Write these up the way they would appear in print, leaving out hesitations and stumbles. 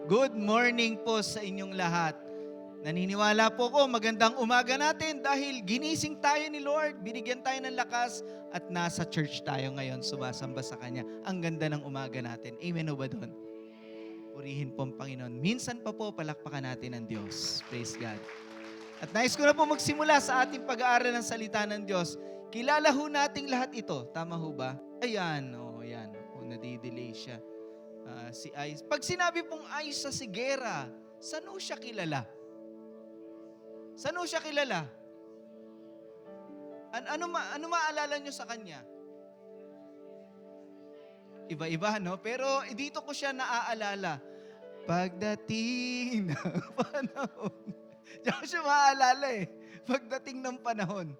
Good morning po sa inyong lahat. Naniniwala po ko magandang umaga natin dahil ginising tayo ni Lord, binigyan tayo ng lakas at nasa church tayo ngayon sumasamba sa Kanya. Ang ganda ng umaga natin. Amen o ba doon? Purihin po ang Panginoon. Minsan pa po palakpakan natin ang Diyos. Praise God. At nais ko na po magsimula sa ating pag-aaral ng salita ng Diyos. Kilala ho nating lahat ito. Tama ho ba? Ayan, ayan. Nadidelay siya. Si Ice. Pag sinabi pong Ice sa Sigera, saan ho siya kilala? Saan ho siya kilala? Ano maalala nyo sa kanya? Iba-iba, no? Pero dito ko siya naaalala. Pagdating ng panahon. Diyan ko siya maaalala eh. Pagdating ng panahon.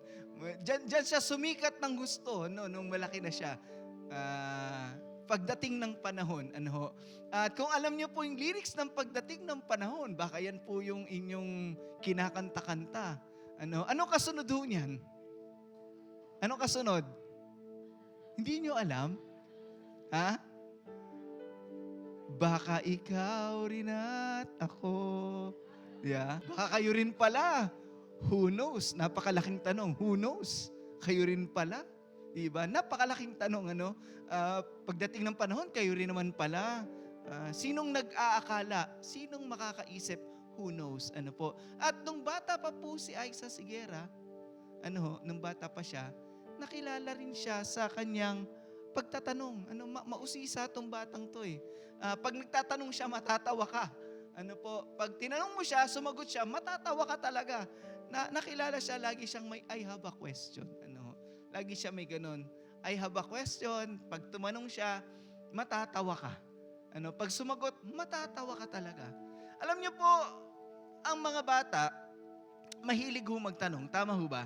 Diyan siya sumikat ng gusto, no? Nung malaki na siya. Pagdating ng panahon. At kung alam niyo po yung lyrics ng pagdating ng panahon, baka yan po yung inyong kinakanta-kanta. Ano kasunod ho niyan? Ano kasunod? Hindi niyo alam? Ha? Baka ikaw rin at ako. Yeah. Baka kayo rin pala. Who knows? Napakalaking tanong. Who knows? Kayo rin pala. Diba? Napakalaking tanong, pagdating ng panahon, kayo rin naman pala. Sinong nag-aakala? Sinong makakaisip? Who knows? At nung bata pa po si Aiza Sigera, nung bata pa siya, nakilala rin siya sa kanyang pagtatanong. Mausisa tong batang to eh. Pag nagtatanong siya, matatawa ka. Pag tinanong mo siya, sumagot siya, matatawa ka talaga. Nakilala siya, lagi siyang may I have a question. Lagi siya may ganun. I have a question. Pag tumanong siya, matatawa ka. Pag sumagot, matatawa ka talaga. Alam niyo po, ang mga bata, mahilig ho magtanong. Tama ho ba?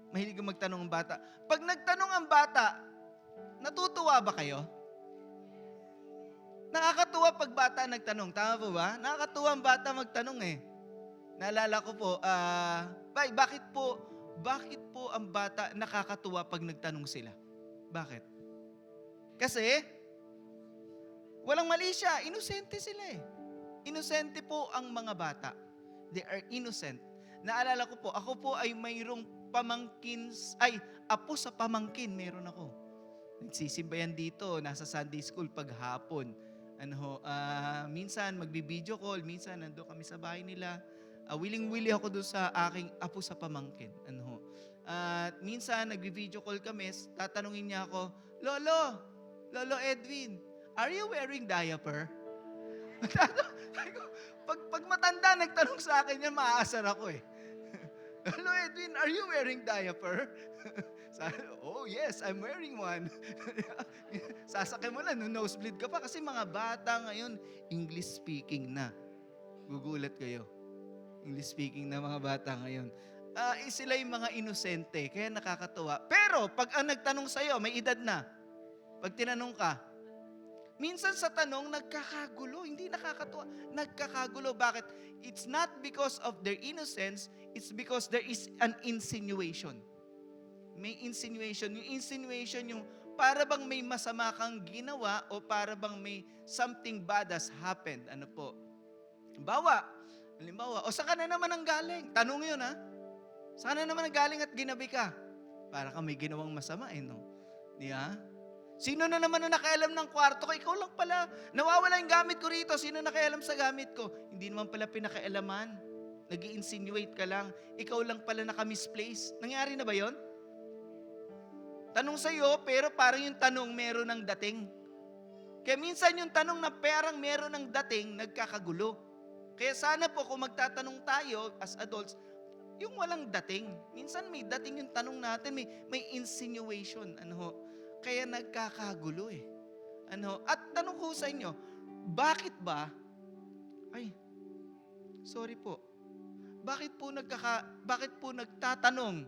Mahilig ho magtanong ang bata. Pag nagtanong ang bata, natutuwa ba kayo? Nakakatuwa pag bata nagtanong. Tama po ba? Nakakatuwa ang bata magtanong eh. Naalala ko po, bakit po ang bata nakakatuwa pag nagtanong sila? Bakit? Kasi, walang mali siya. Inosente sila eh. Inosente po ang mga bata. They are innocent. Naalala ko po, ako po ay mayroong apo sa pamangkin meron ako. Nagsisimbayan dito, nasa Sunday school paghapon. Minsan magbi-video call, minsan nando kami sa bahay nila. Willing-willing ako doon sa aking apo sa pamangkin. At minsan, nagbi-video call kami, tatanungin niya ako, Lolo Edwin, are you wearing diaper? pag matanda nagtanong sa akin yan, maaasar ako eh. Lolo Edwin, are you wearing diaper? Oh yes, I'm wearing one. Sasakay mo lang, nosebleed ka pa kasi mga bata ngayon, English speaking na. Gugulat kayo. English speaking na mga bata ngayon. Sila yung mga inosente, kaya nakakatuwa. Pero pag ang nagtanong sa'yo, may edad na. Pag tinanong ka, minsan sa tanong, nagkakagulo. Hindi nakakatuwa. Nagkakagulo. Bakit? It's not because of their innocence, it's because there is an insinuation. May insinuation. Yung insinuation, yung para bang may masama kang ginawa o para bang may something bad has happened. Halimbawa, o saan ka na naman ang galing? Tanong yun ha. Saan na naman ang galing at ginabi ka? Para ka may ginawang masama no? Di ha? Sino na naman ang nakialam ng kwarto ko? Ikaw lang pala. Nawawala yung gamit ko rito. Sino nakialam sa gamit ko? Hindi naman pala pinakialaman. Nag-i-insinuate ka lang. Ikaw lang pala naka-misplace. Nangyari na ba yon? Tanong sa'yo, pero parang yung tanong meron ng dating. Kaya minsan yung tanong na parang meron ng dating, nagkakagulo. Kaya sana po kung magtatanong tayo as adults, yung walang dating. Minsan may dating yung tanong natin, may insinuation. Kaya nagkakagulo eh. At tanong ko sa inyo, bakit ba, sorry po, bakit po nagtatanong,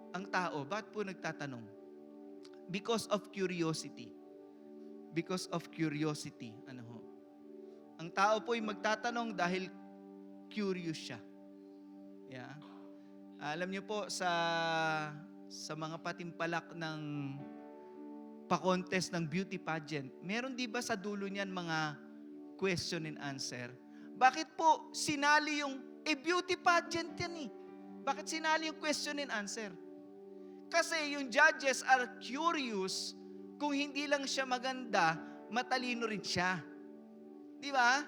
ang tao, bakit po nagtatanong? Because of curiosity. Because of curiosity. Ang tao po ay magtatanong dahil curious siya. Yeah. Alam niyo po sa mga patimpalak ng pa-contest ng beauty pageant, meron di ba sa dulo niyan mga question and answer. Bakit po sinali yung, beauty pageant yan eh. Bakit sinali yung question and answer? Kasi yung judges are curious, kung hindi lang siya maganda, matalino rin siya. Di ba?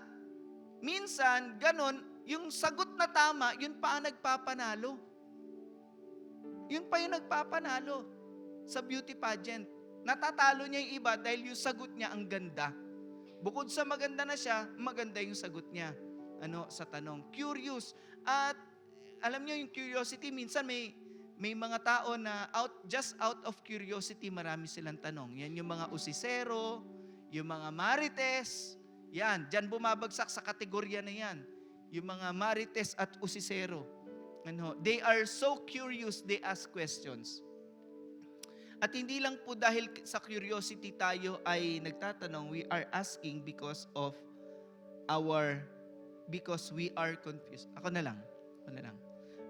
Minsan, ganon, yung sagot na tama, yun pa ang nagpapanalo. Yun pa yung nagpapanalo sa beauty pageant. Natatalo niya yung iba dahil yung sagot niya ang ganda. Bukod sa maganda na siya, maganda yung sagot niya. Sa tanong. Curious. At alam niyo yung curiosity, minsan may mga tao na just out of curiosity, marami silang tanong. Yan yung mga usisero, yung mga marites, yan, dyan bumabagsak sa kategorya na yan. Yung mga marites at usisero. They are so curious, they ask questions. At hindi lang po dahil sa curiosity tayo ay nagtatanong, we are asking because we are confused. Ako na lang.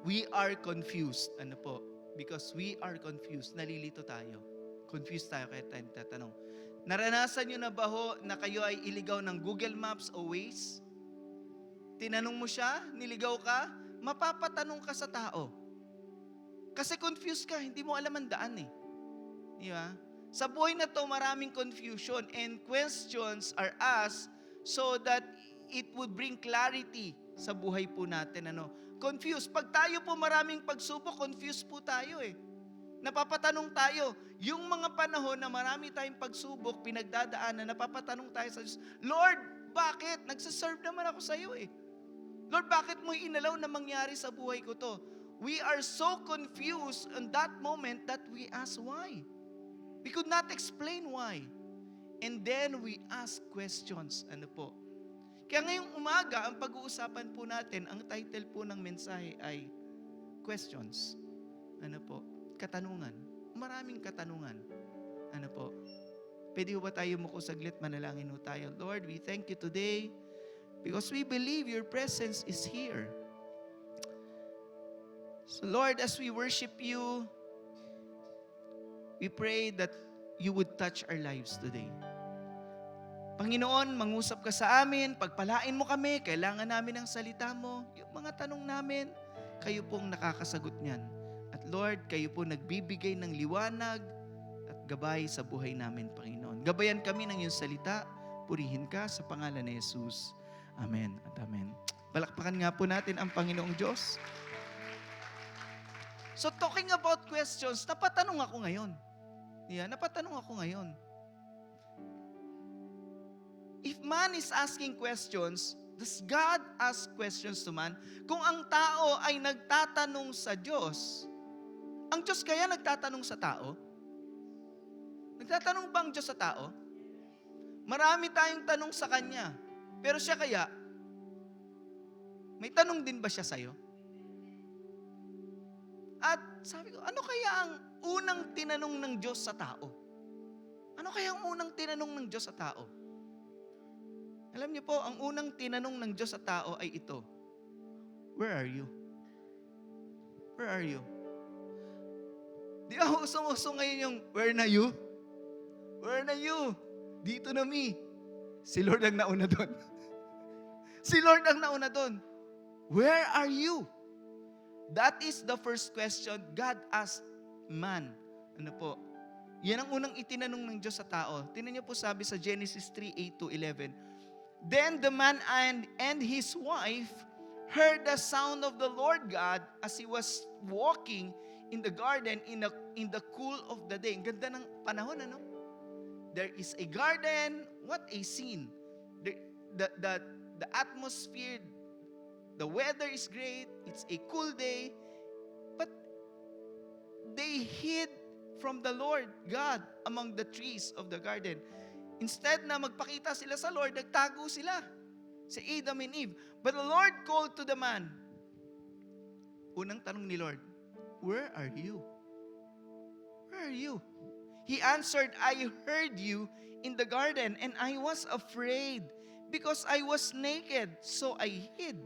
We are confused. Because we are confused. Nalilito tayo. Confused tayo kaya tayo nagtatanong. Naranasan nyo na ba na kayo ay iligaw ng Google Maps o Waze? Tinanong mo siya, niligaw ka, mapapatanong ka sa tao. Kasi confused ka, hindi mo alam ang daan eh. Di ba? Sa buhay na to, maraming confusion and questions are asked so that it would bring clarity sa buhay po natin. Confused. Pag tayo po maraming pagsubok, confused po tayo eh. Napapatanong tayo. Yung mga panahon na marami tayong pagsubok, pinagdadaanan, napapatanong tayo sa Diyos, Lord, bakit? Nagsaserve naman ako sa iyo eh. Lord, bakit mo inalaw na mangyari sa buhay ko to? We are so confused in that moment that we ask why. We could not explain why. And then we ask questions. Kaya ngayong umaga, ang pag-uusapan po natin, ang title po ng mensahe ay questions. Katanungan. Maraming katanungan. Pwede ba tayo muko saglit, manalangin ho tayo. Lord, we thank you today because we believe your presence is here. So Lord, as we worship you, we pray that you would touch our lives today. Panginoon, mangusap ka sa amin, pagpalain mo kami, kailangan namin ng salita mo. Yung mga tanong namin, kayo pong nakakasagot niyan. At Lord, kayo po nagbibigay ng liwanag at gabay sa buhay namin, Panginoon. Gabayan kami ng iyong salita, purihin ka sa pangalan ni Jesus. Amen at amen. Palakpakan nga po natin ang Panginoong Diyos. So talking about questions, napatanong ako ngayon. Napatanong ako ngayon. If man is asking questions, does God ask questions to man? Kung ang tao ay nagtatanong sa Diyos, ang Diyos kaya nagtatanong sa tao? Nagtatanong ba ang Diyos sa tao? Marami tayong tanong sa Kanya. Pero siya kaya, may tanong din ba siya sa'yo? At sabi ko, ano kaya ang unang tinanong ng Diyos sa tao? Ano kaya ang unang tinanong ng Diyos sa tao? Alam niyo po, ang unang tinanong ng Diyos sa tao ay ito. Where are you? Where are you? Di ba usong-usong ngayon yung, where na you? Where na you? Dito na me. Si Lord ang nauna doon. Si Lord ang nauna doon. Where are you? That is the first question God asked man. Yan ang unang itinanong ng Diyos sa tao. Tingnan niyo po sabi sa Genesis 3:8-11. Then the man and his wife heard the sound of the Lord God as he was walking in the garden in the cool of the day. Ang ganda ng panahon, There is a garden. What a scene. The atmosphere, the weather is great. It's a cool day. But they hid from the Lord God among the trees of the garden. Instead na magpakita sila sa Lord, nagtago sila. Si Adam and Eve. But the Lord called to the man. Unang tanong ni Lord, where are you? Where are you? He answered, I heard you in the garden and I was afraid because I was naked, so I hid.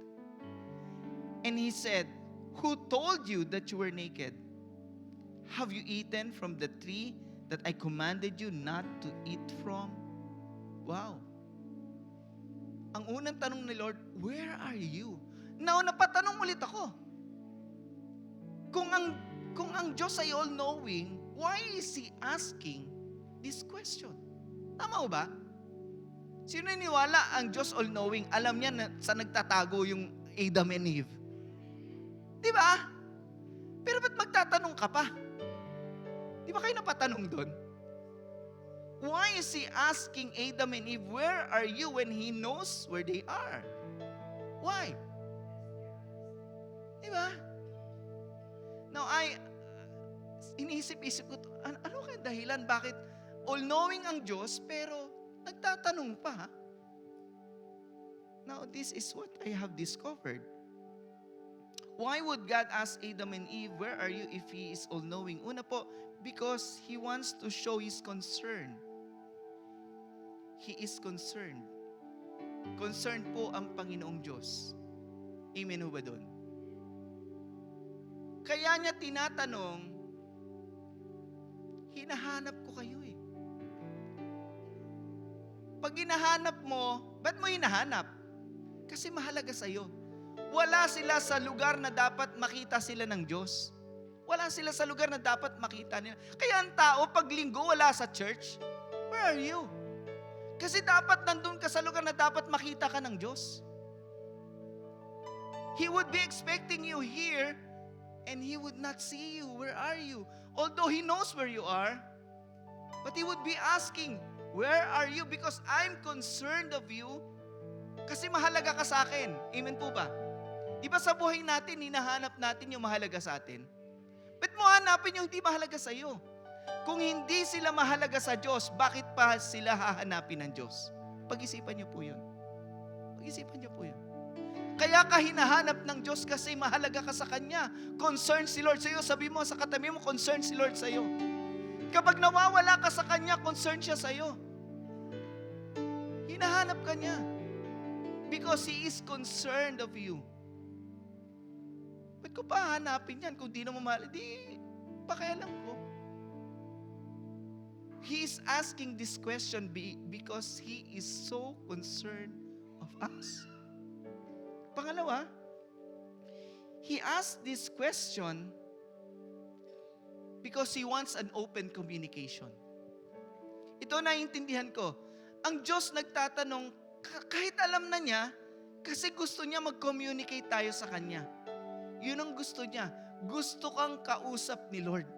And he said, who told you that you were naked? Have you eaten from the tree that I commanded you not to eat from? Wow. ang unang tanong ni Lord, where are you? Now, napatanong ulit ako. Kung ang Diyos ay all-knowing, why is He asking this question? Tama o ba? Sino niniwala ang Diyos all-knowing? Alam niya na sa nagtatago yung Adam and Eve. Di ba? Pero ba't magtatanong ka pa? Di ba kayo napatanong doon? Why is He asking Adam and Eve, where are you, when He knows where they are? Why? Di ba? Now, iniisip-isip ko, ano kaya dahilan? Bakit all-knowing ang Diyos, pero nagtatanong pa? Now, this is what I have discovered. Why would God ask Adam and Eve, where are you, if He is all-knowing? Una po, because He wants to show His concern. He is concerned. Concerned po ang Panginoong Diyos. Amen ho ba doon? Kaya niya tinatanong, hinahanap ko kayo eh. Pag hinahanap mo, ba't mo hinahanap? Kasi mahalaga sa'yo. Wala sila sa lugar na dapat makita sila ng Diyos. Wala sila sa lugar na dapat makita nila. Kaya ang tao, pag linggo, wala sa church. Where are you? Kasi dapat nandun ka sa lugar na dapat makita ka ng Diyos. He would be expecting you here, and He would not see you. Where are you? Although He knows where you are, but He would be asking, where are you? Because I'm concerned of you. Kasi mahalaga ka sa akin. Amen po ba? Di ba sa buhay natin, hinahanap natin yung mahalaga sa atin? Ba't mo hanapin yung hindi mahalaga sa iyo? Kung hindi sila mahalaga sa Diyos, bakit pa sila hahanapin ng Diyos? Pag-isipan niyo po yun. Pag-isipan niyo po yun. Kaya ka hinahanap ng Diyos kasi mahalaga ka sa Kanya. Concerned si Lord sa iyo. Sabi mo sa katabi mo, concerned si Lord sa iyo. Kapag nawawala ka sa Kanya, concerned siya sa iyo. Hinahanap ka niya. Because He is concerned of you. Ba't ko pa hanapin yan kung di na mamahal? Di, pakialam ko. He is asking this question because He is so concerned of us. Pangalawa, He asked this question because He wants an open communication. Ito naiintindihan ko. Ang Diyos nagtatanong, kahit alam na niya, kasi gusto niya mag-communicate tayo sa Kanya. Yun ang gusto niya. Gusto kang kausap ni Lord.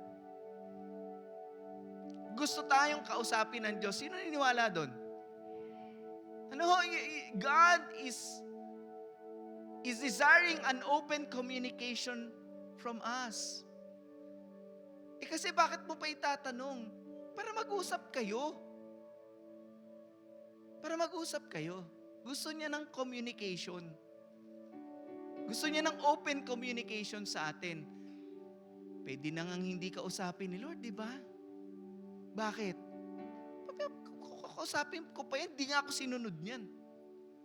Gusto tayong kausapin ng Diyos. Sino niniwala doon? God is desiring an open communication from us. Kasi bakit mo pa itatanong? Para mag-usap kayo. Para mag-usap kayo. Gusto niya ng communication. Gusto niya ng open communication sa atin. Pwede na ngang hindi kausapin ni Lord, di ba? Bakit? Kausapin ko pa yan, di nga ako sinunod niyan.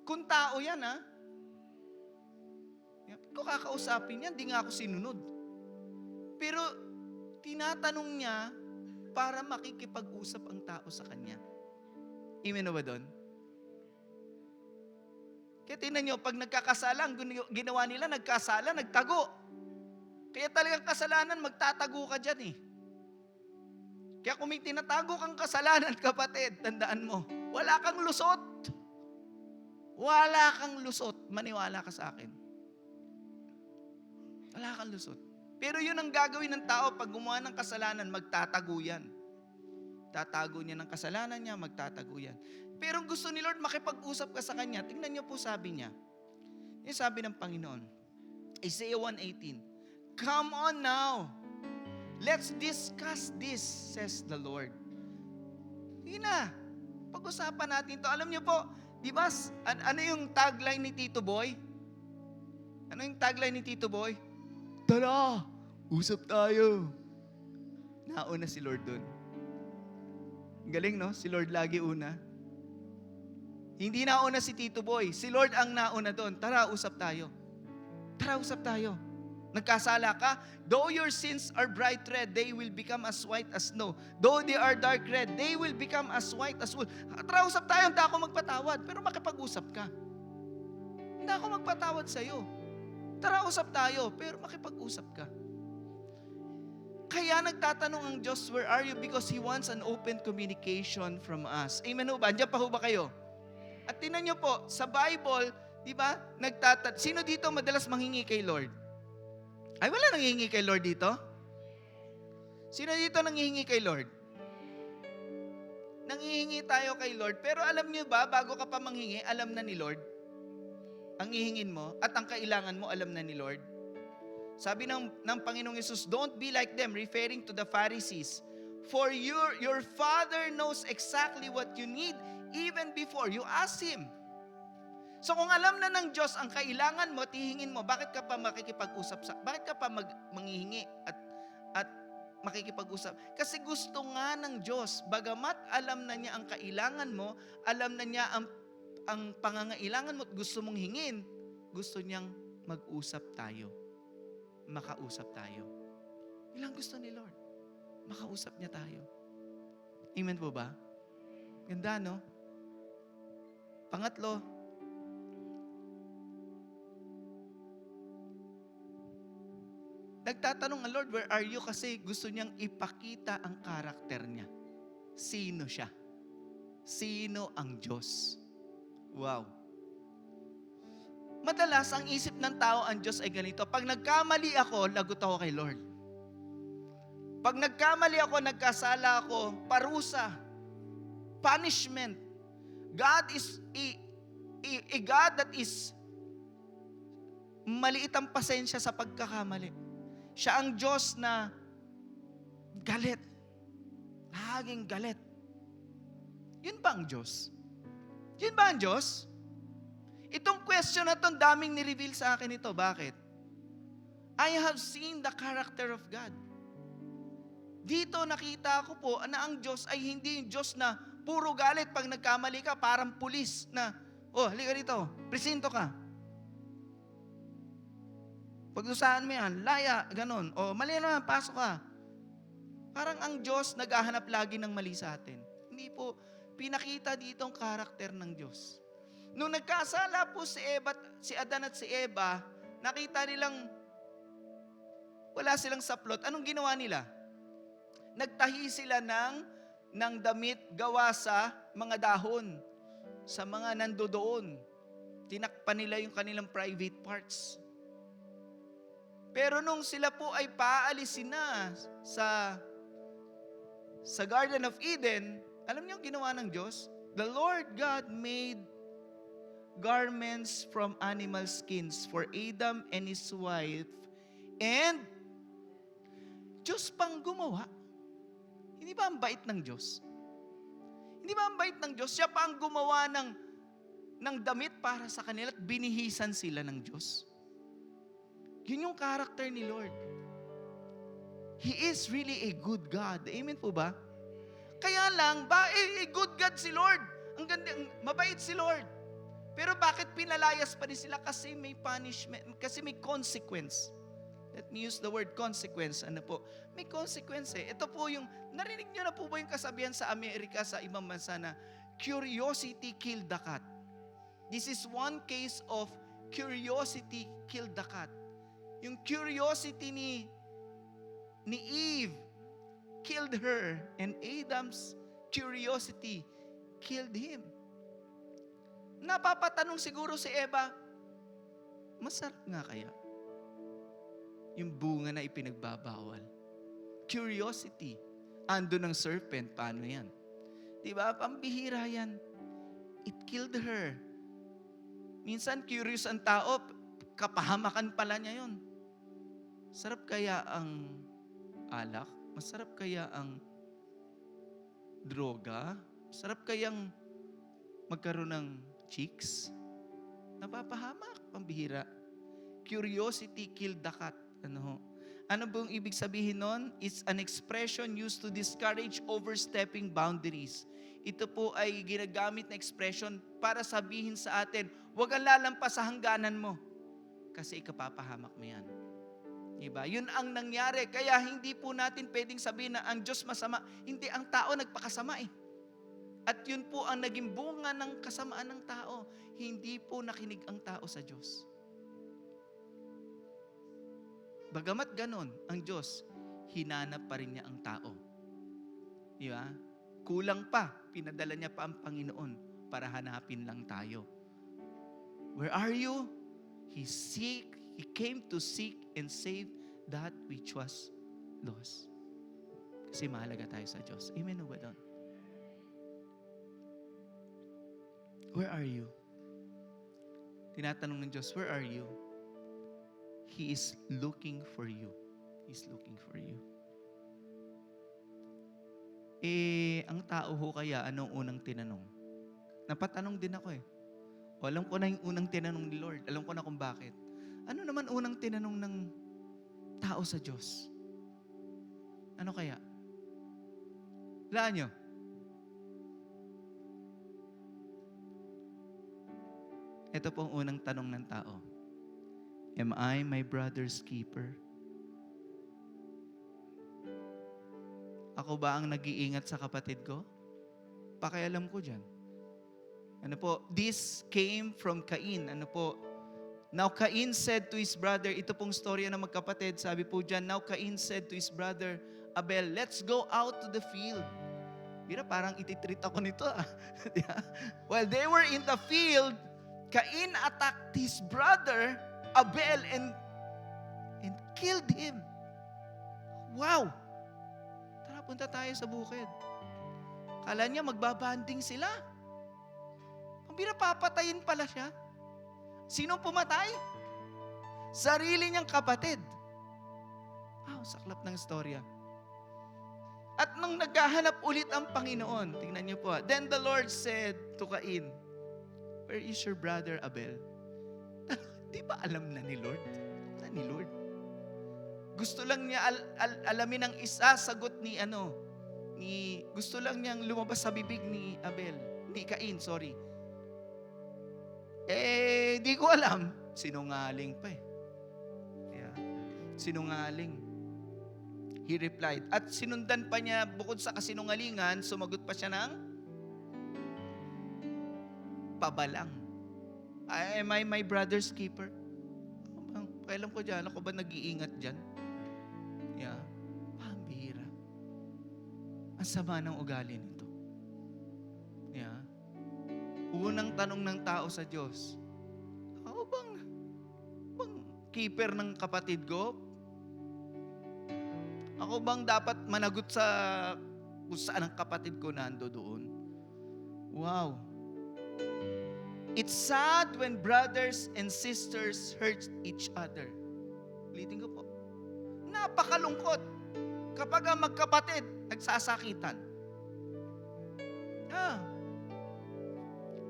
Kung tao yan, ha? Kung kakausapin yan, di nga ako sinunod. Pero, tinatanong niya para makikipag-usap ang tao sa kanya. Amen na ba doon? Kaya tingnan nyo, pag nagkakasala, ang ginawa nila, nagkasala, nagtago. Kaya talagang kasalanan, magtatago ka dyan eh. Kaya kung may tinatago kang kasalanan, kapatid, tandaan mo, wala kang lusot. Wala kang lusot. Maniwala ka sa akin. Wala kang lusot. Pero yun ang gagawin ng tao pag gumawa ng kasalanan, magtatago yan. Tatago niya ng kasalanan niya, magtatago yan. Pero gusto ni Lord makipag-usap ka sa Kanya. Tingnan niyo po sabi niya. Yung sabi ng Panginoon, Isaiah 1:18, come on now. Let's discuss this, says the Lord. Yun na. Pag-usapan natin to. Alam niyo po, di ba, ano yung tagline ni Tito Boy? Ano yung tagline ni Tito Boy? Tara, usap tayo. Nauna si Lord dun. Galing, no? Si Lord lagi una. Hindi nauna si Tito Boy. Si Lord ang nauna doon. Tara, usap tayo. Tara, usap tayo. Nagkasala ka? Though your sins are bright red, they will become as white as snow. Though they are dark red, they will become as white as wool. Tara, usap tayo. Hindi ako magpatawad. Pero makipag-usap ka. Hindi ako magpatawad sa'yo. Tara, usap tayo, pero makipag-usap ka. Kaya nagtatanong ang Diyos, where are you? Because He wants an open communication from us. Amen ho ba? Andiyan pa ho ba kayo? At tinan nyo po, sa Bible, di ba, sino dito madalas manghingi kay Lord? Ay, wala nanghihingi kay Lord dito? Sino dito nanghihingi kay Lord? Nanghihingi tayo kay Lord, pero alam nyo ba, bago ka pa manghingi, alam na ni Lord? Ang hihingin mo at ang kailangan mo, alam na ni Lord. Sabi ng Panginoong Yesus, don't be like them, referring to the Pharisees. For your Father knows exactly what you need even before you ask Him. So kung alam na ng Diyos ang kailangan mo, tihingin mo, bakit ka pa makikipag-usap bakit ka pa manghihingi at makikipag-usap? Kasi gusto nga ng Diyos, bagamat alam na niya ang kailangan mo, alam na niya ang pangangailangan mo at gusto mong hingin, gusto niyang mag-usap tayo. Makausap tayo. Ilang gusto ni Lord? Makausap niya tayo. Amen po ba? Ganda, no? Pangatlo, nagtatanong ang Lord, where are you? Kasi gusto niyang ipakita ang karakter niya. Sino siya? Sino ang Diyos? Wow. Madalas, ang isip ng tao, ang Diyos ay ganito. Pag nagkamali ako, lagot ako kay Lord. Pag nagkamali ako, nagkasala ako, parusa, punishment. God is a God that is maliit ang pasensya sa pagkakamali. Siya ang Diyos na galit. Laging galit. Yun ba ang Diyos? Yun ba ang Diyos? Itong question na itong daming ni-reveal sa akin ito. Bakit? I have seen the character of God. Dito nakita ko po na ang Diyos ay hindi yung Diyos na puro galit. Pag nagkamali ka, parang pulis na, halika dito, presinto ka. Pagdusahan mo yan, laya, ganun. Mali naman, pasok ka. Parang ang Diyos naghahanap lagi ng mali sa atin. Hindi po, pinakita dito ang karakter ng Diyos. Nung nagkasala po si Adan at si Eva, nakita nilang wala silang saplot. Anong ginawa nila? Nagtahi sila ng damit gawa sa mga dahon, sa mga nandoon. Tinakpan nila yung kanilang private parts. Pero nung sila po ay paalisin na sa Garden of Eden, alam niyo ang ginawa ng Diyos? The Lord God made garments from animal skins for Adam and his wife, and Diyos pang gumawa. Hindi ba ang bait ng Diyos? Hindi ba ang bait ng Diyos? Siya pa ang gumawa ng damit para sa kanila at binihisan sila ng Diyos. Yun yung character ni Lord. He is really a good God. Amen po ba? Kaya lang, good God si Lord. Ang ganda, mabait si Lord. Pero bakit pinalayas pa rin sila? Kasi may punishment, kasi may consequence. Let me use the word consequence. Ano po? May consequence eh. Ito po yung, narinig nyo na po ba yung kasabihan sa Amerika, sa ibang bansa na, curiosity killed the cat. This is one case of curiosity killed the cat. Yung curiosity ni Eve killed her, and Adam's curiosity killed him. Napapatanong siguro si Eva, masarap nga kaya yung bunga na ipinagbabawal? Curiosity. Ando ng serpent, paano yan? Diba? Pambihira yan. It killed her. Minsan curious ang tao, kapahamakan pala niya yun. Sarap kaya ang alak? Masarap kaya ang droga? Sarap kayang magkaroon ng chicks? Napapahamak, pambihira. Curiosity killed the cat. Ano bang ibig sabihin nun? It's an expression used to discourage overstepping boundaries. Ito po ay ginagamit na expression para sabihin sa atin, huwag kang lalampas sa hangganan mo. Kasi ikapapahamak mo yan. Diba? Yun ang nangyari. Kaya hindi po natin pwedeng sabihin na ang Diyos masama. Hindi, ang tao nagpakasama eh. At yun po ang naging bunga ng kasamaan ng tao. Hindi po nakinig ang tao sa Diyos. Bagamat ganon, ang Diyos, hinanap pa rin niya ang tao. Di ba? Kulang pa, pinadala niya pa ang Panginoon para hanapin lang tayo. Where are you? He came to seek and save that which was lost. Kasi mahalaga tayo sa Diyos. Amen o ba doon? Where are you? Tinatanong ng Diyos, where are you? He is looking for you. He's looking for you. Ang tao ho kaya, anong unang tinanong? Napatanong din ako eh. O, alam ko na yung unang tinanong ni Lord. Alam ko na kung bakit. Ano naman unang tinanong ng tao sa Diyos? Ano kaya? Laan nyo. Ito pong unang tanong ng tao. Am I my brother's keeper? Ako ba ang nag-iingat sa kapatid ko? Pakialam ko dyan. Ano po? This came from Cain. Ano po? Now Cain said to his brother, ito pong storya ng magkapatid, sabi po dyan, now Cain said to his brother Abel, let's go out to the field. Mira, parang ititreat ako nito. While they were in the field, Cain attacked his brother Abel and killed him. Wow! Tara, punta tayo sa bukid. Kala niya magbabanding sila. Pambira, papatayin pala siya. Sino pumatay? Sarili niyang kapatid. Wow, saklap ng storya. At nung naghahanap ulit ang Panginoon, tingnan niyo po, then the Lord said to Cain, where is your brother Abel? Di ba alam na ni Lord? Gusto lang niya alamin ang isa, sagot gusto lang niyang lumabas sa bibig ni Cain, sorry. Di ko alam. Sinungaling pa eh. Yeah. Sinungaling. He replied. At sinundan pa niya, bukod sa kasinungalingan, sumagot pa siya ng pabalang. Am I my brother's keeper? Kailan ko dyan? Ako ba nag-iingat dyan? Yeah. Pambihira. Ang sama ng ugali nito. Yeah. Unang tanong ng tao sa Diyos, ako bang keeper ng kapatid ko? Ako bang dapat managot sa kung saan ang kapatid ko nando doon? Wow. It's sad when brothers and sisters hurt each other. Ulitin ko po. Napakalungkot kapag ang magkapatid nagsasakitan.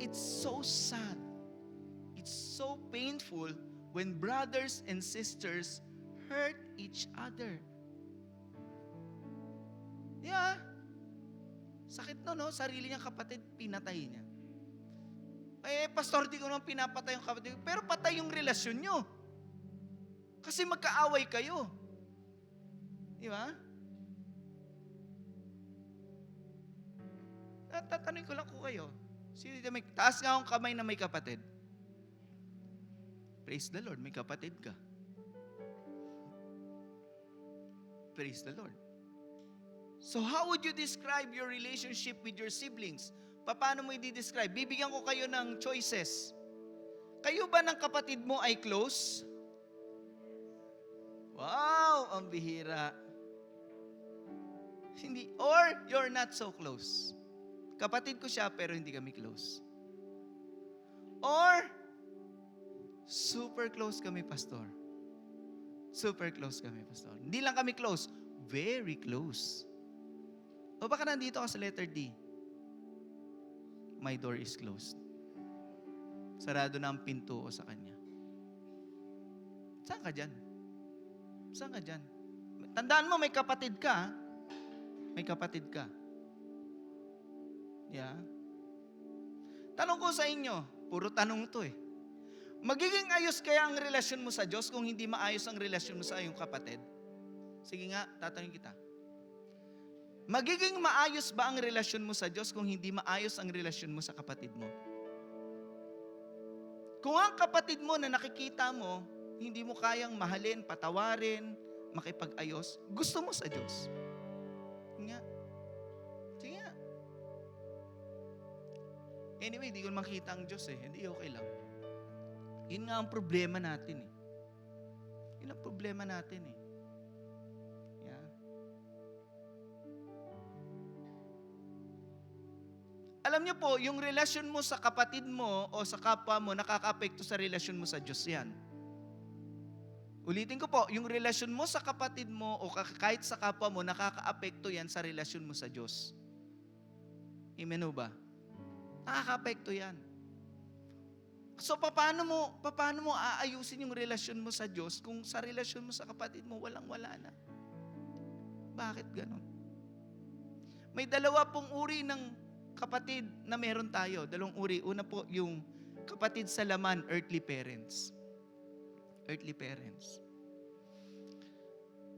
It's so sad. It's so painful when brothers and sisters hurt each other. Yeah. Sakit no? Sarili niyang kapatid, pinatay niya. Pastor, di ko naman pinapatay yung kapatid. Pero patay yung relasyon nyo. Kasi magkaaway kayo. Di ba? Tatanungin ko lang ko kayo. Sino dito taas nga akong kamay na may kapatid? Praise the Lord, may kapatid ka. Praise the Lord. So how would you describe your relationship with your siblings? Paano mo i-describe? Bibigyan ko kayo ng choices. Kayo ba ng kapatid mo ay close? Wow, ang bihira. Hindi. Or you're not so close. Kapatid ko siya pero hindi kami close. Or super close kami, pastor. Super close kami, pastor. Hindi lang kami close, very close. O baka nandito ka sa letter D. My door is closed. Sarado na ang pinto ko sa kanya. Saan ka dyan? Saan ka dyan? Tandaan mo, may kapatid ka. May kapatid ka. Yeah. Tanong ko sa inyo, puro tanong to eh. Magiging ayos kaya ang relasyon mo sa Diyos kung hindi maayos ang relasyon mo sa iyong kapatid? Sige nga, tatanungin kita. Magiging maayos ba ang relasyon mo sa Diyos kung hindi maayos ang relasyon mo sa kapatid mo? Kung ang kapatid mo na nakikita mo, hindi mo kayang mahalin, patawarin, makipag-ayos, gusto mo sa Diyos. Nga. Sige nga. Anyway, hindi ko makita ang Diyos eh. Hindi, okay lang. Yun nga ang problema natin eh. Yun ang problema natin eh. Yeah. Alam niyo po, yung relasyon mo sa kapatid mo o sa kapwa mo, nakaka-apekto sa relasyon mo sa Diyos yan. Ulitin ko po, yung relasyon mo sa kapatid mo o kahit sa kapwa mo, nakaka-apekto yan sa relasyon mo sa Diyos. Amen o ba? Nakaka-apekto yan. So, paano mo aayusin yung relasyon mo sa Diyos kung sa relasyon mo sa kapatid mo, walang-wala na? Bakit ganon? May dalawa pong uri ng kapatid na meron tayo. Dalawang uri. Una po, yung kapatid sa laman, earthly parents. Earthly parents.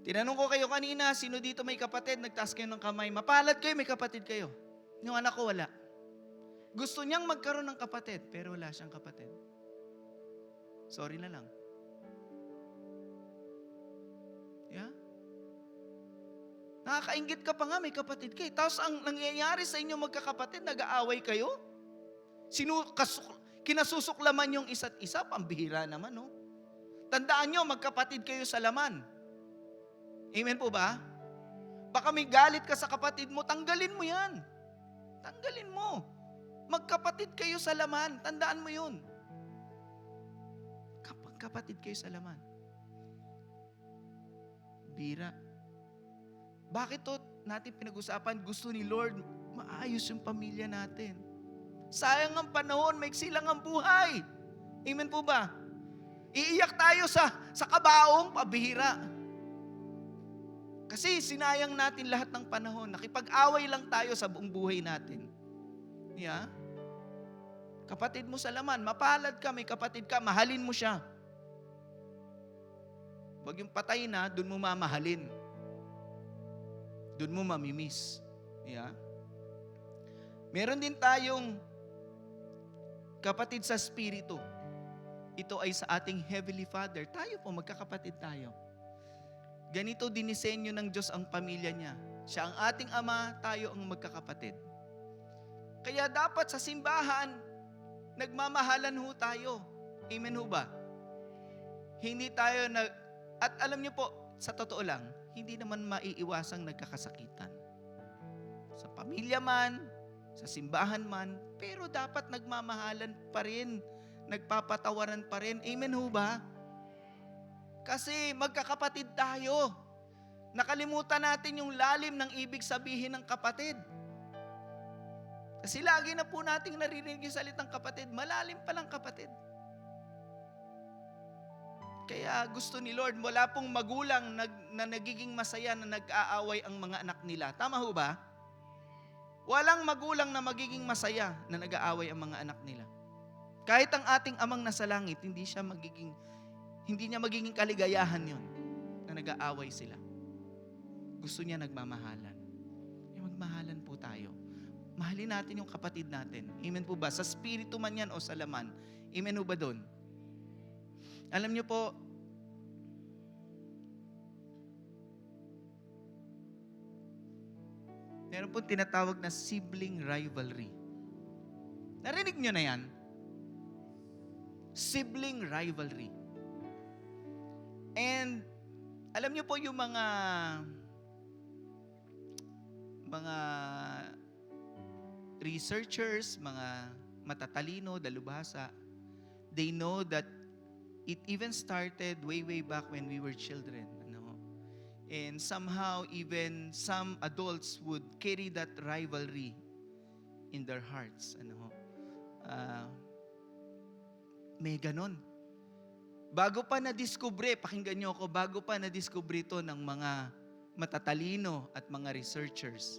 Tinanong ko kayo kanina, sino dito may kapatid? Nagtaas kayo ng kamay. Mapalad kayo, may kapatid kayo. Yung anak ko, wala. Gusto niyang magkaroon ng kapatid, pero wala siyang kapatid. Sorry na lang. Yeah? Nakakaingit ka pa nga, may kapatid kayo. Tapos ang nangyayari sa inyo magkakapatid, nag-aaway kayo? Kinasusuklaman yung isa't isa, pambihira naman, no? Tandaan nyo, magkapatid kayo sa laman. Amen po ba? Baka may galit ka sa kapatid mo, tanggalin mo yan. Tanggalin mo. Magkapatid kayo sa laman. Tandaan mo yun. Kapatid kayo sa laman. Bira. Bakit to natin pinag-usapan? Gusto ni Lord, maayos yung pamilya natin. Sayang ang panahon, maiksi lang ang buhay. Amen po ba? Iiyak tayo sa kabaong, pabihira. Kasi sinayang natin lahat ng panahon. Nakipag-away lang tayo sa buong buhay natin. Yeah? Kapatid mo sa laman, mapalad ka, may kapatid ka, mahalin mo siya. Huwag yung patay na, dun mo mamahalin. Dun mo mamimiss. Yeah? Meron din tayong kapatid sa spirito. Ito ay sa ating Heavenly Father. Tayo po, magkakapatid tayo. Ganito dinisenyo ng Diyos ang pamilya niya. Siya ang ating ama, tayo ang magkakapatid. Kaya dapat sa simbahan, nagmamahalan ho tayo. Amen ho ba? Hindi tayo at alam niyo po, sa totoo lang, hindi naman maiiwasang nagkakasakitan. Sa pamilya man, sa simbahan man, pero dapat nagmamahalan pa rin, nagpapatawaran pa rin. Amen ho ba? Kasi magkakapatid tayo. Nakalimutan natin yung lalim ng ibig sabihin ng kapatid. Kasi lagi na po nating naririnig yung salitang kapatid, malalim palang kapatid. Kaya gusto ni Lord, wala pong magulang na nagiging masaya na nag-aaway ang mga anak nila. Tama ho ba? Walang magulang na magiging masaya na nag-aaway ang mga anak nila. Kahit ang ating amang nasa langit, hindi niya magiging kaligayahan yon na nag-aaway sila. Gusto niya nagmamahalan. Magmahalan po tayo. Mahalin natin yung kapatid natin. Amen po ba? Sa spirito man yan o sa laman. Amen po ba doon? Alam niyo po, meron po tinatawag na sibling rivalry. Narinig niyo na yan? Sibling rivalry. And alam niyo po yung mga researchers, mga matatalino, dalubhasa, they know that it even started way back when we were children. And somehow even some adults would carry that rivalry in their hearts. May ganon. Bago pa na-discover, pakinggan niyo ako, bago pa na-discover ito ng mga matatalino at mga researchers,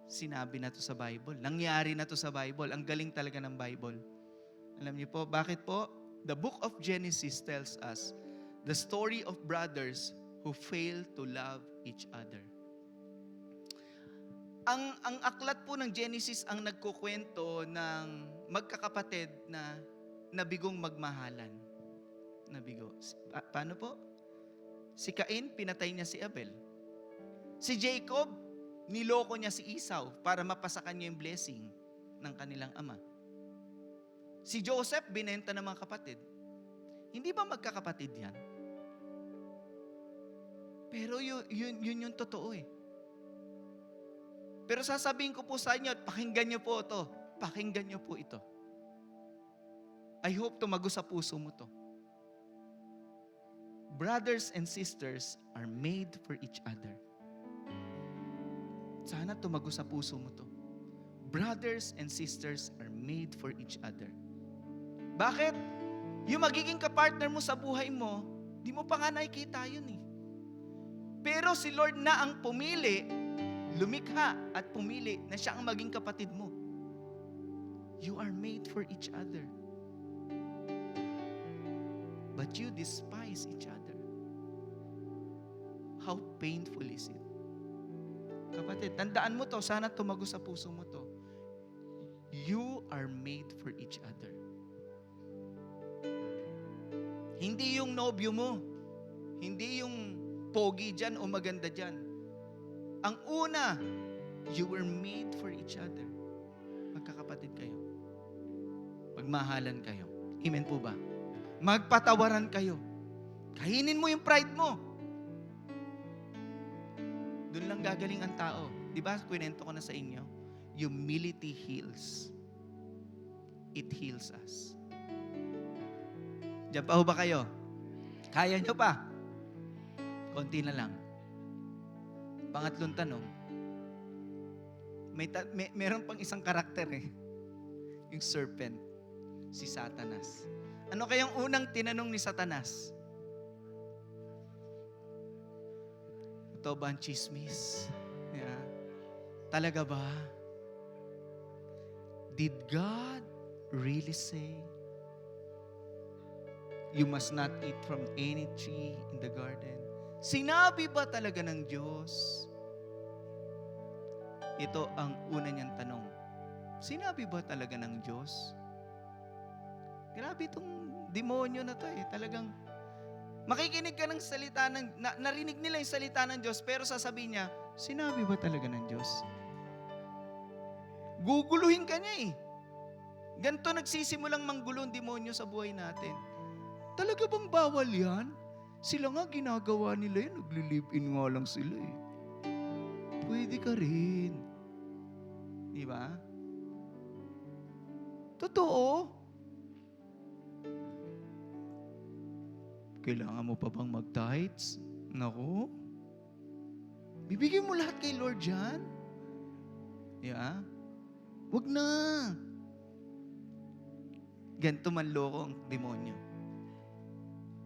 sinabi na to sa Bible. Nangyari na to sa Bible. Ang galing talaga ng Bible. Alam niyo po, bakit po? The book of Genesis tells us the story of brothers who fail to love each other. Ang aklat po ng Genesis ang nagkukwento ng magkakapatid na nabigong magmahalan. Nabigo. Paano po? Si Cain, pinatay niya si Abel. Si Jacob, niloko niya si Esau para mapasa kanya yung blessing ng kanilang ama. Si Joseph, binenta ng mga kapatid. Hindi ba magkakapatid yan? Pero yun yung totoo eh. Pero sasabihin ko po sa inyo at pakinggan niyo po ito. Pakinggan niyo po ito. I hope tumago sa puso mo to. Brothers and sisters are made for each other. Sana tumago sa puso mo to. Brothers and sisters are made for each other. Bakit? Yung magiging kapartner mo sa buhay mo, di mo pa nga nakikita yun eh. Pero si Lord na ang pumili, lumikha at pumili na siya ang maging kapatid mo. You are made for each other. But you despise each other. How painful is it? Kapatid, tandaan mo to, sana tumago sa puso mo to. You are made for each other. Hindi yung nobyo mo, hindi yung pogi dyan o maganda dyan. Ang una, you were made for each other. Magkakapatid kayo. Magmahalan kayo. Amen po ba? Magpatawaran kayo. Kainin mo yung pride mo. Doon lang gagaling ang tao. Di ba, kwento ko na sa inyo, humility heals. It heals us. Diyan pa ho ba kayo? Kaya nyo pa? Konti na lang. Pangatlong tanong, meron pang isang karakter eh. Yung serpent, si Satanas. Ano kayang unang tinanong ni Satanas? Ito ba ang chismis? Yeah. Talaga ba? Did God really say, you must not eat from any tree in the garden? Sinabi ba talaga ng Diyos? Ito ang una niyang tanong. Sinabi ba talaga ng Diyos? Grabe itong demonyo na to eh. Talagang makikinig ka ng salita ng, narinig nila yung salita ng Diyos, pero sasabihin niya, sinabi ba talaga ng Diyos? Guguluhin ka niya eh. Ganito nagsisimulang manggulo ang demonyo sa buhay natin. Talaga bang bawal yan? Sila nga ginagawa nila yun, nagli-live-in nga lang sila eh. Pwede ka rin. Di ba? Totoo. Kailangan mo pa bang mag-tithes? Naku. Bibigyan mo lahat kay Lord yan. Yeah. Wag na. Ganito manloko ang demonyo.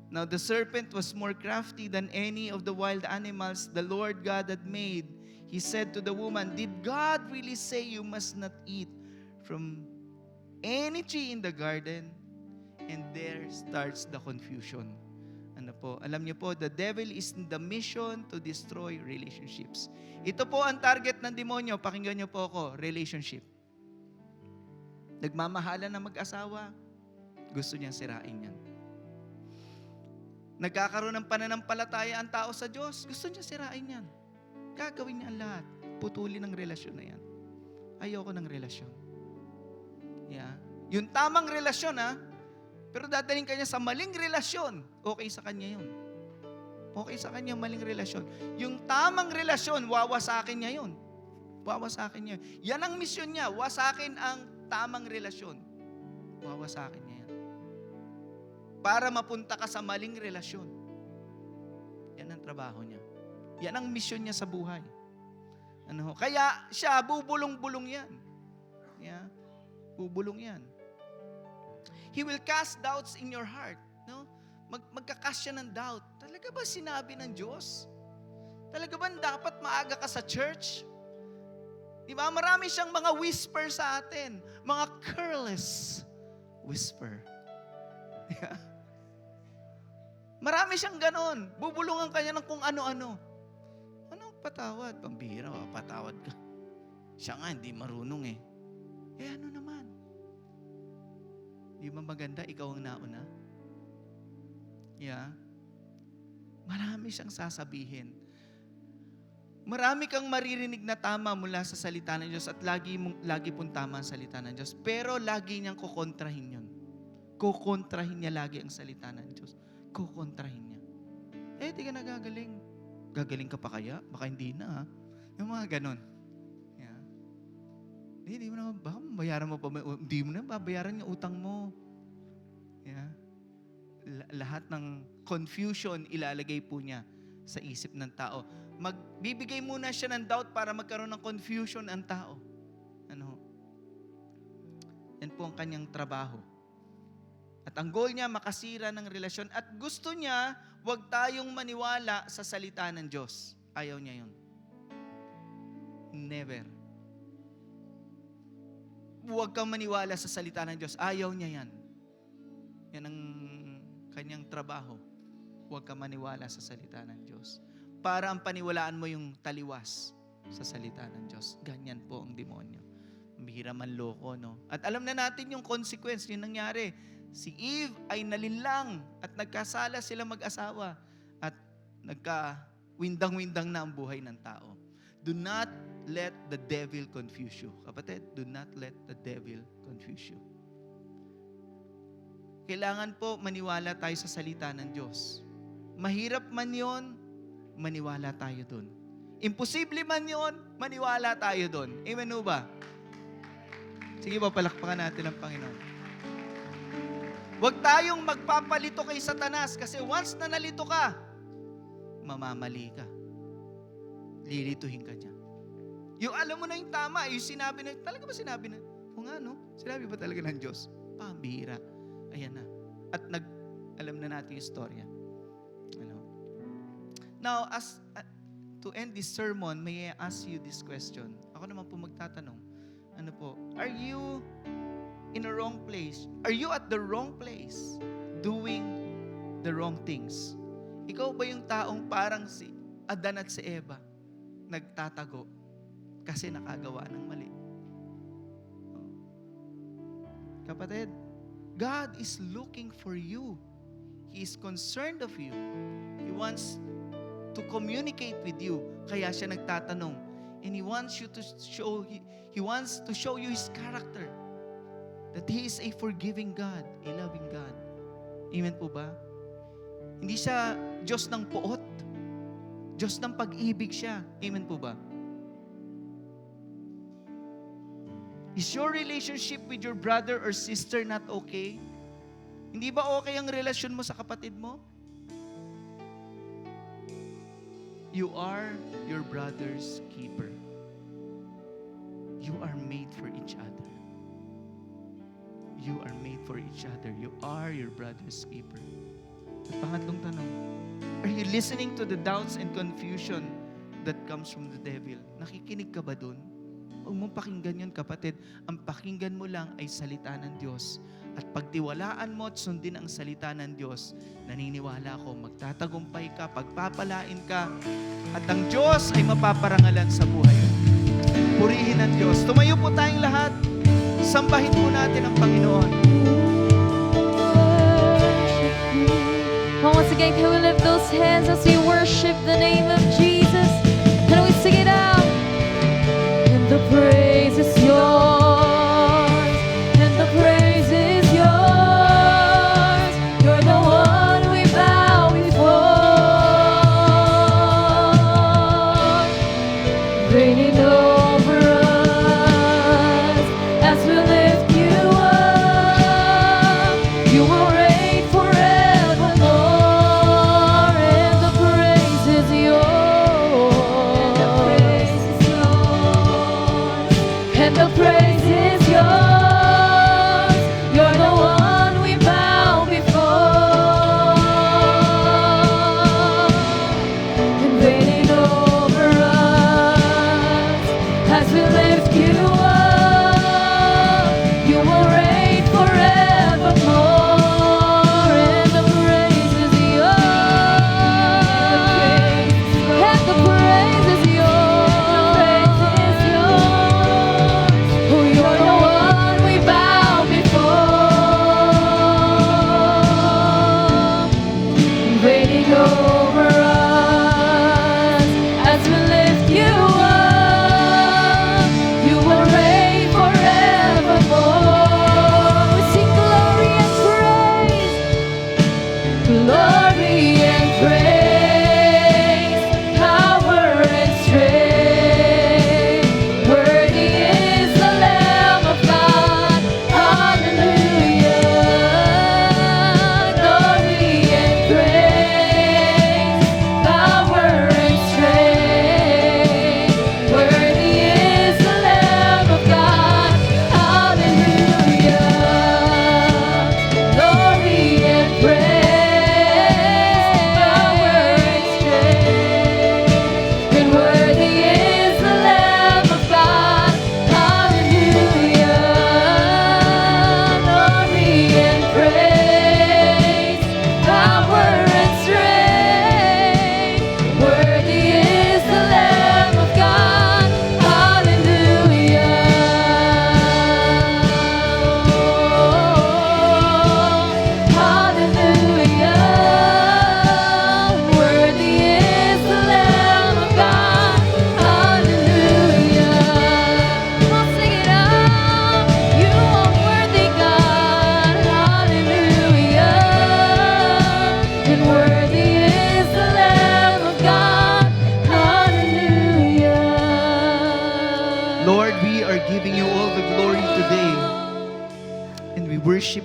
Now the serpent was more crafty than any of the wild animals the Lord God had made. He said to the woman, did God really say you must not eat from any tree in the garden? And there starts the confusion. Ano po? Alam niyo po, the devil is in the mission to destroy relationships. Ito po ang target ng demonyo. Pakinggan niyo po ako, relationship. Nagmamahalan ng mag-asawa, gusto niyang sirain yan. Nagkakaroon ng pananampalataya ang tao sa Diyos, gusto niya sirain yan. Gagawin niya ang lahat. Putulin ang relasyon na yan. Ayoko ng relasyon. Yeah. Yung tamang relasyon pero dadaling ka niya sa maling relasyon, okay sa kanya yun. Okay sa kanya maling relasyon. Yung tamang relasyon, wawasakin niya yun. Wawasakin niya. Yan ang misyon niya. Wasakin ang tamang relasyon. Wawasakin niya yan. Para mapunta ka sa maling relasyon. Yan ang trabaho niya. Yan ang misyon niya sa buhay. Ano? Kaya siya, bubulong-bulong yan. Yeah? Bubulong yan. He will cast doubts in your heart. No? Magkakas siya ng doubt. Talaga ba sinabi ng Diyos? Talaga ba dapat maaga ka sa church? Diba? Marami siyang mga whisper sa atin. Mga careless whisper. Yeah. Marami siyang ganon. Bubulungan kanya ng kung ano-ano. Ano patawad? Pambihira, patawad ka. Siya nga, hindi marunong eh. Eh ano naman? Di ba maganda, ikaw ang nauna? Yeah. Marami siyang sasabihin. Marami kang maririnig na tama mula sa salita ng Diyos at lagi pong tama ang salita ng Diyos. Pero lagi niyang kukontrahin yun. Kukontrahin niya lagi ang salita ng Diyos. Kukontrahin niya. Eh, di ka nagagaling. Gagaling ka pa kaya? Baka hindi na ha. Yung mga ganon. Yeah. Hindi mo na, baka bayaran mo pa, hindi mo na babayaran yung utang mo. Yeah. Lahat ng confusion ilalagay po niya sa isip ng tao. Magbibigay muna siya ng doubt para magkaroon ng confusion ang tao. Ano? Yan po ang kanyang trabaho. At ang goal niya, makasira ng relasyon. At gusto niya, huwag tayong maniwala sa salita ng Diyos. Ayaw niya yun. Never. Huwag kang maniwala sa salita ng Diyos. Ayaw niya yan. Yan ang kanyang trabaho. Huwag kang maniwala sa salita ng Diyos. Para ang paniwalaan mo yung taliwas sa salita ng Diyos. Ganyan po ang demonyo. Bihira man loko, no? At alam na natin yung consequence, yung nangyari. Si Eve ay nalinlang at nagkasala sila mag-asawa at nagka-windang-windang na ang buhay ng tao. Do not let the devil confuse you. Kapatid, do not let the devil confuse you. Kailangan po maniwala tayo sa salita ng Diyos. Mahirap man yon, maniwala tayo dun. Imposible man yon, maniwala tayo dun. Amen o ba? Sige ba, palakpakan natin ang Panginoon. Huwag tayong magpapalito kay Satanas kasi once na nalito ka, mamamali ka. Lilituhin ka niya. Yung alam mo na yung tama, yung sinabi na, talaga ba sinabi na? O nga no, sinabi ba talaga ng Diyos? Pambihira. Ayan na. At alam na natin yung storya. Ano? Now, to end this sermon, may I ask you this question? Ako naman po magtatanong. Ano po? Are you in a wrong place? Are you at the wrong place doing the wrong things? Ikaw ba yung taong parang si Adan at si Eva nagtatago kasi nakagawa ng mali? Kapatid, God is looking for you. He is concerned of you. He wants to communicate with you. Kaya siya nagtatanong. And He wants to show you His character. That He is a forgiving God, a loving God. Amen po ba? Hindi siya Diyos ng poot. Diyos ng pag-ibig siya. Amen po ba? Is your relationship with your brother or sister not okay? Hindi ba okay ang relasyon mo sa kapatid mo? You are your brother's keeper. You are made for each other. You are made for each other. You are your brother's keeper. At pangatlong tanong, are you listening to the doubts and confusion that comes from the devil? Nakikinig ka ba dun? Huwag mong pakinggan yun, kapatid. Ang pakinggan mo lang ay salita ng Diyos. At pagtiwalaan mo at sundin ang salita ng Diyos, naniniwala ako, magtatagumpay ka, pagpapalain ka, at ang Diyos ay mapaparangalan sa buhay mo. Purihin ang Diyos. Tumayo po tayong lahat. Sambahin po natin ang Panginoon. Once again, can we lift those hands as we worship the name of Jesus? Can we sing it out? And the praise is yours, and the praise is yours. You're the one we bow before, reigning over us as we lift you up. You will reign forevermore, and the praise is yours.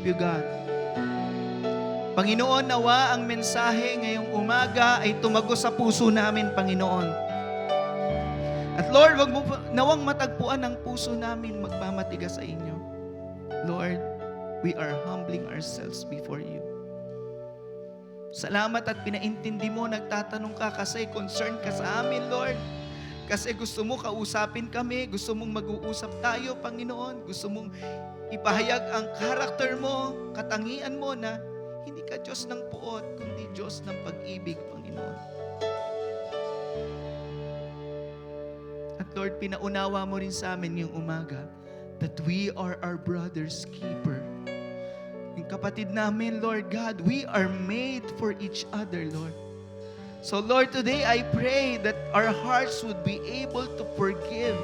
you, God. Panginoon, nawa ang mensahe ngayong umaga ay tumago sa puso namin, Panginoon. At Lord, wag mo nawang matagpuan ang puso namin magmamatigas sa inyo. Lord, we are humbling ourselves before you. Salamat at pinaintindi mo, nagtatanong ka kasi concerned ka sa amin, Lord. Kasi gusto mo kausapin kami, gusto mong mag-uusap tayo, Panginoon. Gusto mong ipahayag ang karakter mo, katangian mo na hindi ka Diyos ng puot, kundi Diyos ng pag-ibig, Panginoon. At Lord, pinaunawa mo rin sa amin yung umaga that we are our brother's keeper. Yung kapatid namin, Lord God, we are made for each other, Lord. So Lord, today I pray that our hearts would be able to forgive.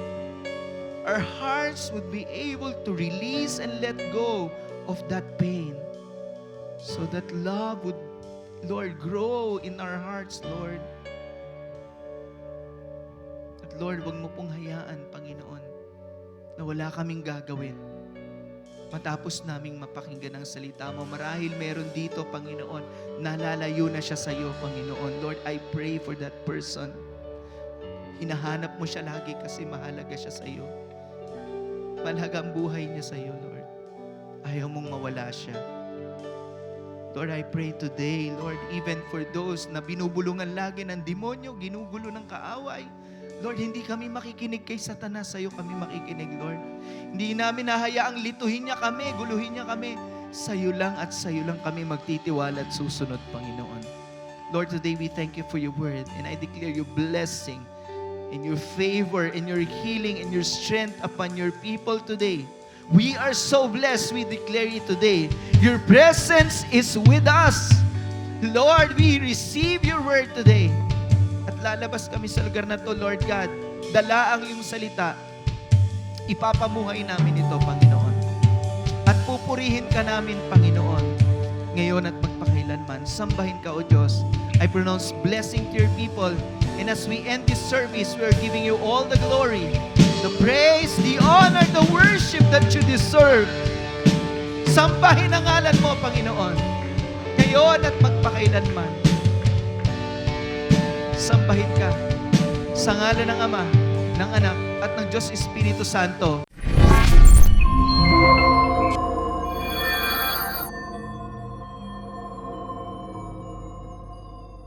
Our hearts would be able to release and let go of that pain. So that love would, Lord, grow in our hearts, Lord. At Lord, wag mo pong hayaan, Panginoon, na wala kaming gagawin matapos naming mapakinggan ang salita mo. Marahil meron dito, Panginoon, nalalayo na siya sa iyo, Panginoon. Lord, I pray for that person. Hinahanap mo siya lagi kasi mahalaga siya sa iyo. Mahalaga ang buhay niya sa iyo, Lord. Ayaw mong mawala siya. Lord, I pray today, Lord, even for those na binubulungan lagi ng demonyo, ginugulo ng kaaway, Lord, hindi kami makikinig kay Satanas, sa iyo kami makikinig, Lord. Hindi namin nahayaang lituhin niya kami, guluhin niya kami. Sa iyo lang at sa iyo lang kami magtitiwala at susunod, Panginoon. Lord, today we thank you for your word and I declare your blessing and your favor and your healing and your strength upon your people today. We are so blessed, we declare it today. Your presence is with us. Lord, we receive your word today. At lalabas kami sa lugar na to, Lord God. Dala ang iyong salita. Ipapamuhay namin ito, Panginoon. At pupurihin ka namin, Panginoon, ngayon at magpakailanman. Sambahin ka, O Diyos. I pronounce blessing to your people. And as we end this service, we are giving you all the glory, the praise, the honor, the worship that you deserve. Sambahin ang ngalan mo, Panginoon, ngayon at magpakailanman. Sambahin ka sa ngalan ng Ama, ng Anak, at ng Diyos Espiritu Santo.